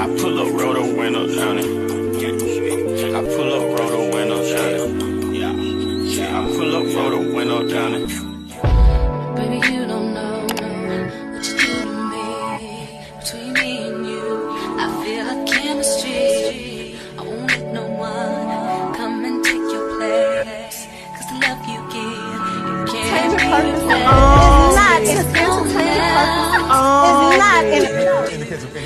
I pull up, roll the windows down it. I pull up, roll the windows down it. Yeah, I pull up, roll the window down it. Baby, you don't know what you do to me. Between me and you, I feel like chemistry. I won't let no one come and take your place. 'Cause the love you give, you can't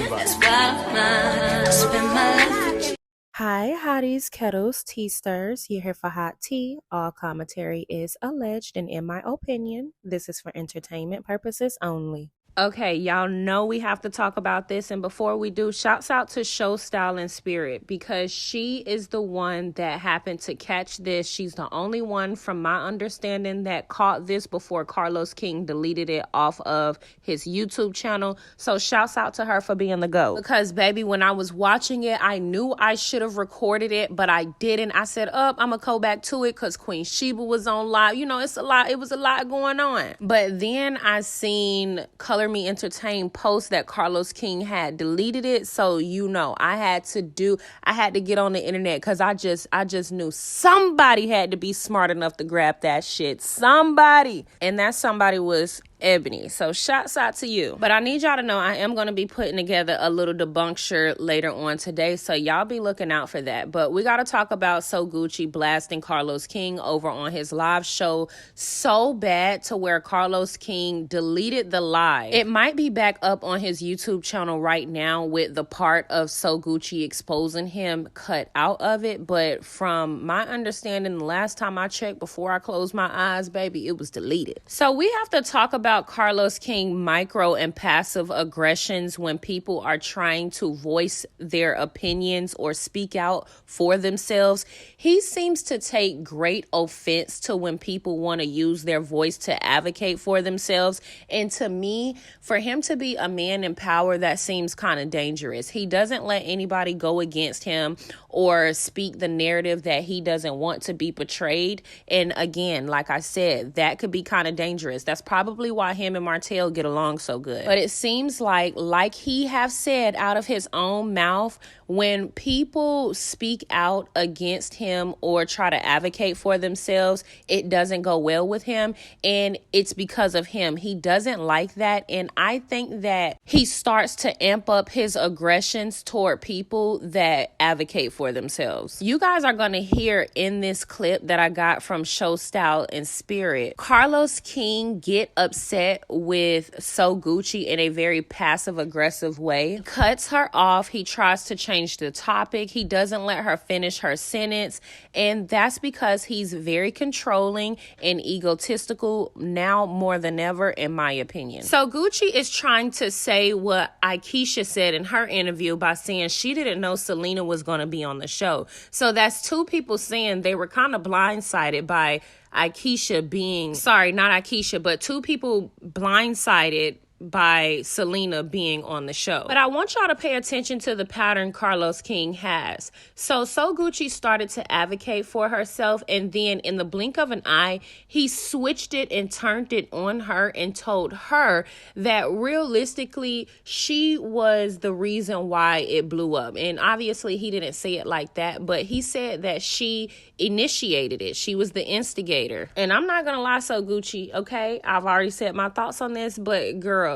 That's why I spend my life with you. Hi, hotties, kettles, tea stirs. You're here for hot tea. All commentary is alleged, and in my opinion, this is for entertainment purposes only. Okay, y'all know we have to talk about this, and before we do, shouts out to Show Style and Spirit, because she is the one that happened to catch this. She's the only one, from my understanding, that caught this before Carlos King deleted it off of his YouTube channel. So shouts out to her for being the GOAT. Because, baby, when I was watching it, I knew I should have recorded it, but I didn't. I said, I'm going to go back to it because Queen Sheba was on live. You know, it's a lot. It was a lot going on. But then I seen Color Me Entertain post that Carlos King had deleted it. So, you know, I had to get on the internet because I just knew somebody had to be smart enough to grab that shit. Somebody. And that somebody was Ebony. So shouts out to you. But I need y'all to know I am going to be putting together a little debunkture later on today, so y'all be looking out for that. But we got to talk about So Gucci blasting Carlos King over on his live show so bad to where Carlos King deleted the live. It might be back up on his YouTube channel right now with the part of So Gucci exposing him cut out of it, but from my understanding, the last time I checked before I closed my eyes, baby, it was deleted. So we have to talk about Carlos King micro and passive aggressions when people are trying to voice their opinions or speak out for themselves. He seems to take great offense to when people want to use their voice to advocate for themselves. And to me, for him to be a man in power, that seems kind of dangerous. He doesn't let anybody go against him or speak the narrative that he doesn't want to be portrayed. And again, like I said, that could be kind of dangerous. That's probably why him and Martell get along so good. But it seems like he have said out of his own mouth, when people speak out against him or try to advocate for themselves, it doesn't go well with him. And it's because of him. He doesn't like that. And I think that he starts to amp up his aggressions toward people that advocate for themselves. You guys are going to hear in this clip that I got from Show Style and Spirit, Carlos King get upset with So Gucci in a very passive aggressive way. He cuts her off. He tries to change the topic. He doesn't let her finish her sentence. And that's because he's very controlling and egotistical now more than ever, in my opinion. So Gucci is trying to say what Akeisha said in her interview by saying she didn't know Selena was going to be on the show. So that's two people saying they were kind of blindsided by Akeisha being, sorry, not Akeisha, but two people blindsided by Selena being on the show. But I want y'all to pay attention to the pattern Carlos King has. So Gucci started to advocate for herself, and then in the blink of an eye, he switched it and turned it on her and told her that realistically, she was the reason why it blew up. And obviously, he didn't say it like that, but he said that she initiated it. She was the instigator. And I'm not gonna lie, So Gucci, okay? I've already said my thoughts on this, but girl,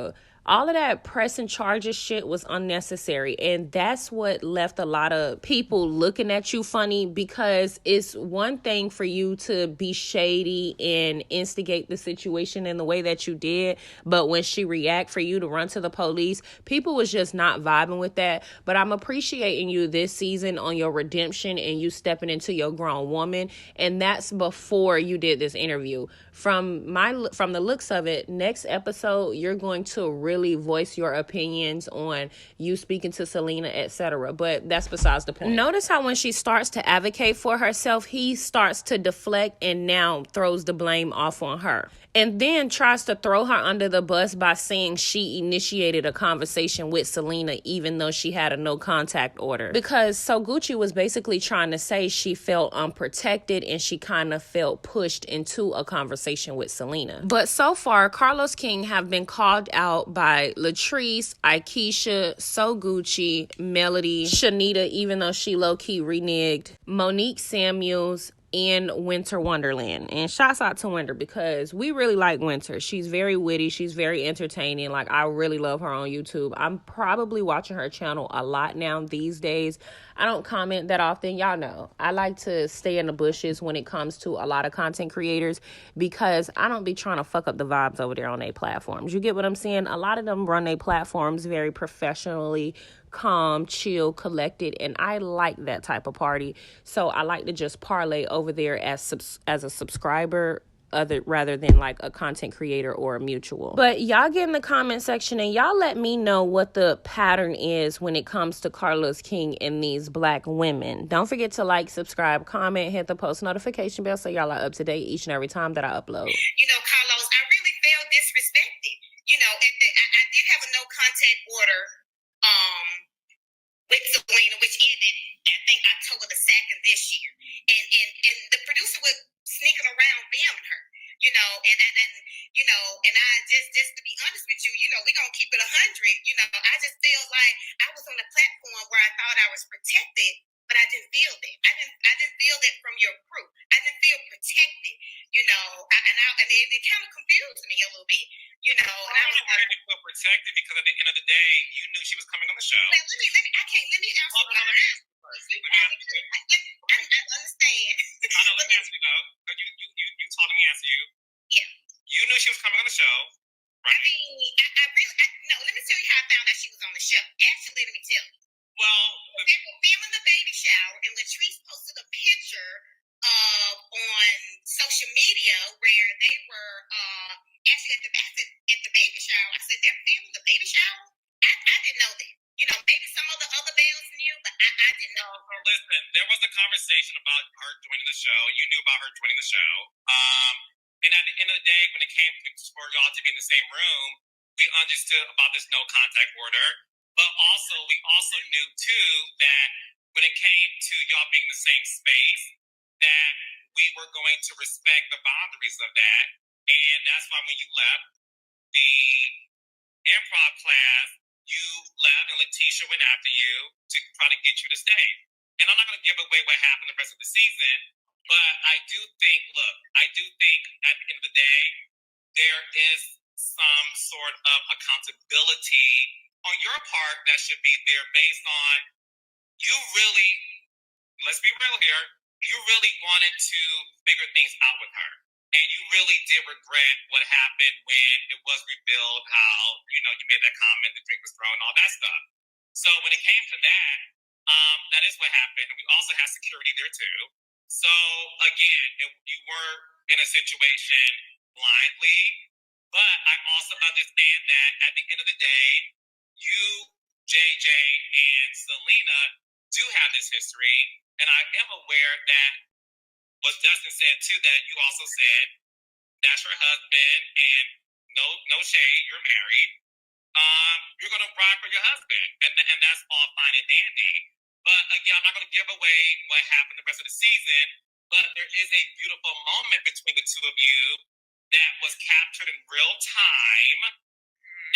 all of that pressing charges shit was unnecessary. And that's what left a lot of people looking at you funny, because it's one thing for you to be shady and instigate the situation in the way that you did. But when she react for you to run to the police, people was just not vibing with that. But I'm appreciating you this season on your redemption and you stepping into your grown woman. And that's before you did this interview. From the looks of it, next episode, you're going to really voice your opinions on you speaking to Selena, etc. But that's besides the point. Notice how when she starts to advocate for herself, he starts to deflect and now throws the blame off on her. and then tries to throw her under the bus by saying she initiated a conversation with Selena even though she had a no contact order. Because so Gucci was basically trying to say she felt unprotected and she kind of felt pushed into a conversation with Selena. But so far, Carlos King have been called out by Latrice, Aikisha, So Gucci, Melody, Shanita, even though she low-key reneged, Monique Samuels, and Winter Wonderland. And shouts out to Winter because we really like Winter. She's very witty. She's very entertaining. Like, I really love her on YouTube. I'm probably watching her channel a lot now these days. I don't comment that often. Y'all know. I like to stay in the bushes when it comes to a lot of content creators because I don't be trying to fuck up the vibes over there on their platforms. You get what I'm saying? A lot of them run their platforms very professionally, calm, chill, collected, and I like that type of party. So I like to just parlay over there as a subscriber rather than like a content creator or a mutual. But y'all get in the comment section and y'all let me know what the pattern is when it comes to Carlos King and these black women. Don't forget to like, subscribe, comment, hit the post notification bell so y'all are up to date each and every time that I upload. Carlos, I really felt disrespected. I did have a no contact order with Selena, which ended, I think, October the 2nd this year. And the producer was sneaking around filming her, and I just to be honest with you, we're going to keep it 100. I just feel like I was on a platform where I thought I was protected, but I didn't feel that. I didn't feel that from your crew. I didn't feel protected, and it kind of confused me a little bit, and I was like, feel protected because at the end of the day, you knew she was coming on the show. Let me answer. I understand. Let me ask you though. You told me answer you. Yeah. You knew she was coming on the show, right? No, let me tell you how I found out she was on the show. Actually, let me tell you. Well, they were filming the baby shower, and Latrice posted a picture on social media where they were actually at the baby shower. I said, they're filming the baby shower? I didn't know that. Maybe some of the other bells knew, but I didn't know. Listen, there was a conversation about her joining the show. You knew about her joining the show. And at the end of the day, when it came for y'all to be in the same room, we understood about this no contact order. But we also knew too that when it came to y'all being in the same space, that we were going to respect the boundaries of that. And that's why when you left the improv class, you left and Letitia went after you to try to get you to stay. And I'm not going to give away what happened the rest of the season, but I do think at the end of the day, there is some sort of accountability on your part that should be there based on you really, let's be real here, you really wanted to figure things out with her. And you really did regret what happened when it was revealed how, you made that comment, the drink was thrown, all that stuff. So when it came to that, that is what happened. And we also had security there too. So again, you were in a situation blindly, but I also understand that at the end of the day, you, JJ, and Selena do have this history. And I am aware that what Dustin said too, that you also said that's your husband, and no shade, you're married. You're gonna ride for your husband, and that's all fine and dandy. But again, I'm not gonna give away what happened the rest of the season. But there is a beautiful moment between the two of you that was captured in real time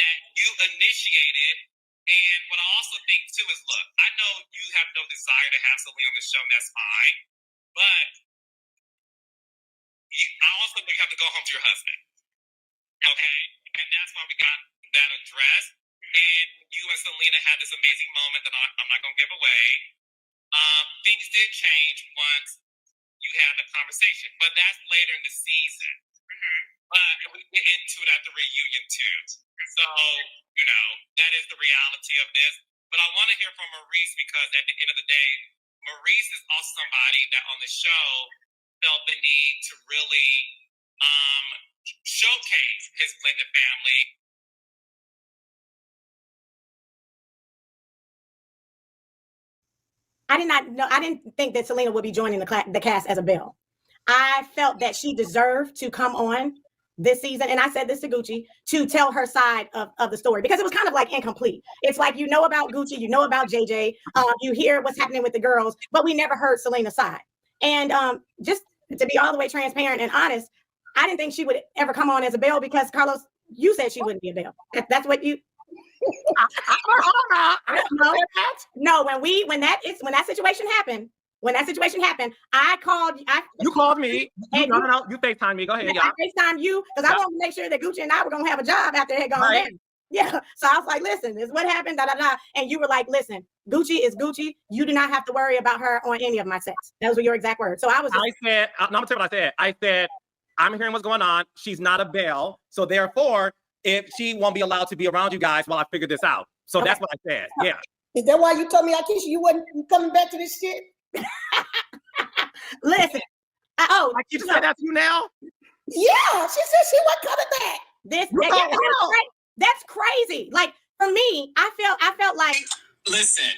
that you initiated. And what I also think too is, look, I know you have no desire to have Selena on the show, and that's fine. But I also think you have to go home to your husband. Okay? And that's why we got that addressed. And you and Selena had this amazing moment that I'm not going to give away. Things did change once you had the conversation, but that's later in the season. Mm-hmm. But we get into it at the reunion too. So, that is the reality of this. But I want to hear from Maurice because at the end of the day, Maurice is also somebody that on the show felt the need to really showcase his blended family. I didn't think that Selena would be joining the cast as a Belle. I felt that she deserved to come on this season, and I said this to Gucci, to tell her side of the story, because it was kind of like incomplete. It's like, you know about Gucci, you know about JJ, you hear what's happening with the girls, but we never heard Selena's side. And just to be all the way transparent and honest, I didn't think she would ever come on as a Belle, because Carlos, you said she wouldn't be a Belle. That's what you. No, when that situation happened, I called. You called me. You FaceTime me. Go ahead, y'all. I FaceTime you because I wanted to make sure that Gucci and I were gonna have a job after it had gone Right. down. Yeah. So I was like, listen, this is what happened, da da da. And you were like, listen, Gucci is Gucci. You do not have to worry about her on any of my sets. Those were your exact words. So I was. I said, I'm gonna tell you what I said. I said, I'm hearing what's going on. She's not a Belle, so therefore, if she won't be allowed to be around you guys while I figure this out. So that's what I said. Yeah. Is that why you told me, Akeisha, you wasn't coming back to this shit? Listen. I keep saying that to you now. Yeah, she said she wasn't coming back. That's crazy. Like, for me, I felt like. Listen,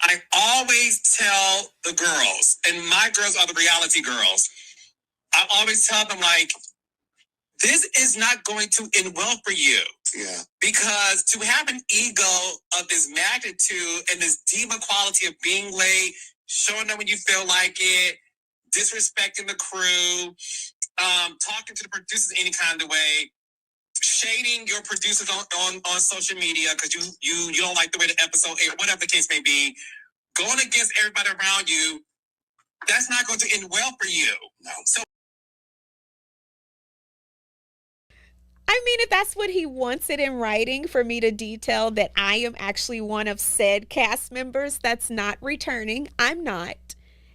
I always tell the girls, and my girls are the reality girls, I always tell them, like, this is not going to end well for you. Yeah. Because to have an ego of this magnitude and this diva quality of being late, showing up when you feel like it, disrespecting the crew, talking to the producers any kind of way, shading your producers on social media because you don't like the way the episode aired, whatever the case may be, going against everybody around you, that's not going to end well for you. No. So I mean, if that's what he wants it in writing, for me to detail that I am actually one of said cast members that's not returning, I'm not.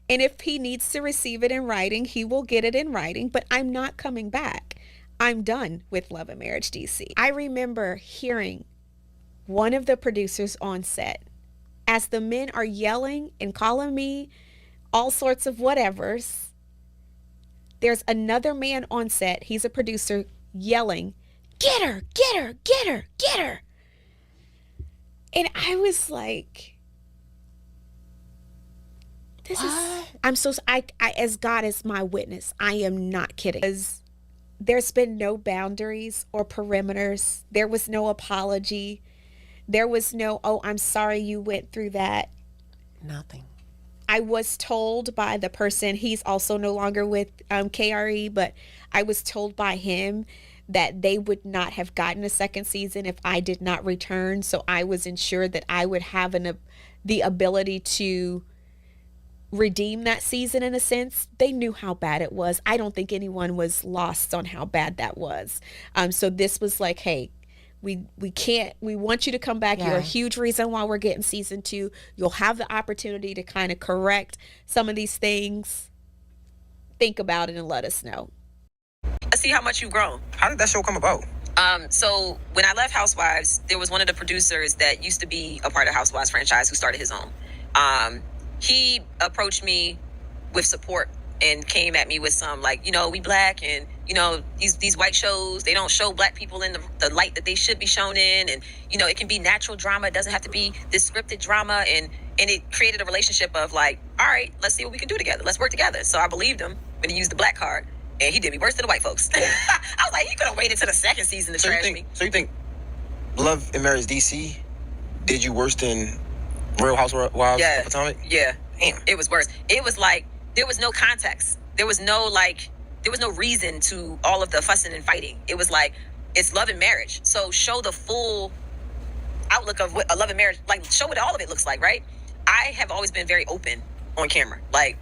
And if he needs to receive it in writing, he will get it in writing, but I'm not coming back. I'm done with Love and Marriage DC. I remember hearing one of the producers on set, as the men are yelling and calling me all sorts of whatevers, there's another man on set, he's a producer, yelling, "Get her, get her, get her, get her." And I was like, this is, I as God is my witness, I am not kidding. Because there's been no boundaries or perimeters. There was no apology. There was no, oh, I'm sorry you went through that. Nothing. I was told by the person, he's also no longer with KRE, but I was told by him that they would not have gotten a second season if I did not return. So I was ensured that I would have the ability to redeem that season in a sense. They knew how bad it was. I don't think anyone was lost on how bad that was. So this was like, hey, we want you to come back. Yeah. You're a huge reason why we're getting season 2. You'll have the opportunity to kind of correct some of these things. Think about it and let us know. Let's see how much you've grown. How did that show come about? So when I left Housewives, there was one of the producers that used to be a part of Housewives franchise who started his own. He approached me with support and came at me with some, like, we black, and, these white shows, they don't show black people in the light that they should be shown in. And, it can be natural drama. It doesn't have to be this scripted drama. And it created a relationship of like, all right, let's see what we can do together. Let's work together. So I believed him when he used the black card, and he did me worse than the white folks. I was like, he could have waited until the second season to trash me. So you think Love and Marriage DC did you worse than Real Housewives of Potomac? Yeah. Damn. It was worse. It was like, there was no context. There was no reason to all of the fussing and fighting. It was like, it's love and marriage. So show the full outlook of what a love and marriage, like show what all of it looks like, right? I have always been very open on camera. Like,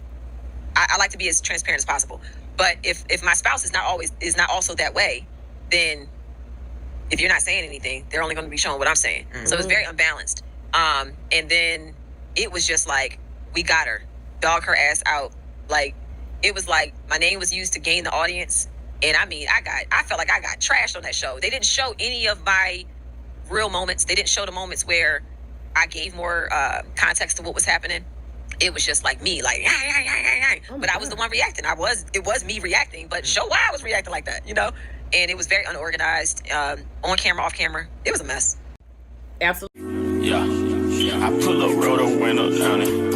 I like to be as transparent as possible. But if my spouse is not also that way, then if you're not saying anything, they're only going to be showing what I'm saying. Mm-hmm. So it was very unbalanced. And then it was just like, we got her, dog her ass out. Like, it was like my name was used to gain the audience. And I mean, I felt like I got trashed on that show. They didn't show any of my real moments. They didn't show the moments where I gave more context to what was happening. It was just like me, like, but I was the one reacting. It was me reacting, but show why I was reacting like that, And it was very unorganized, on camera, off camera. It was a mess. Absolutely. Yeah. I pull up, roll the window down it.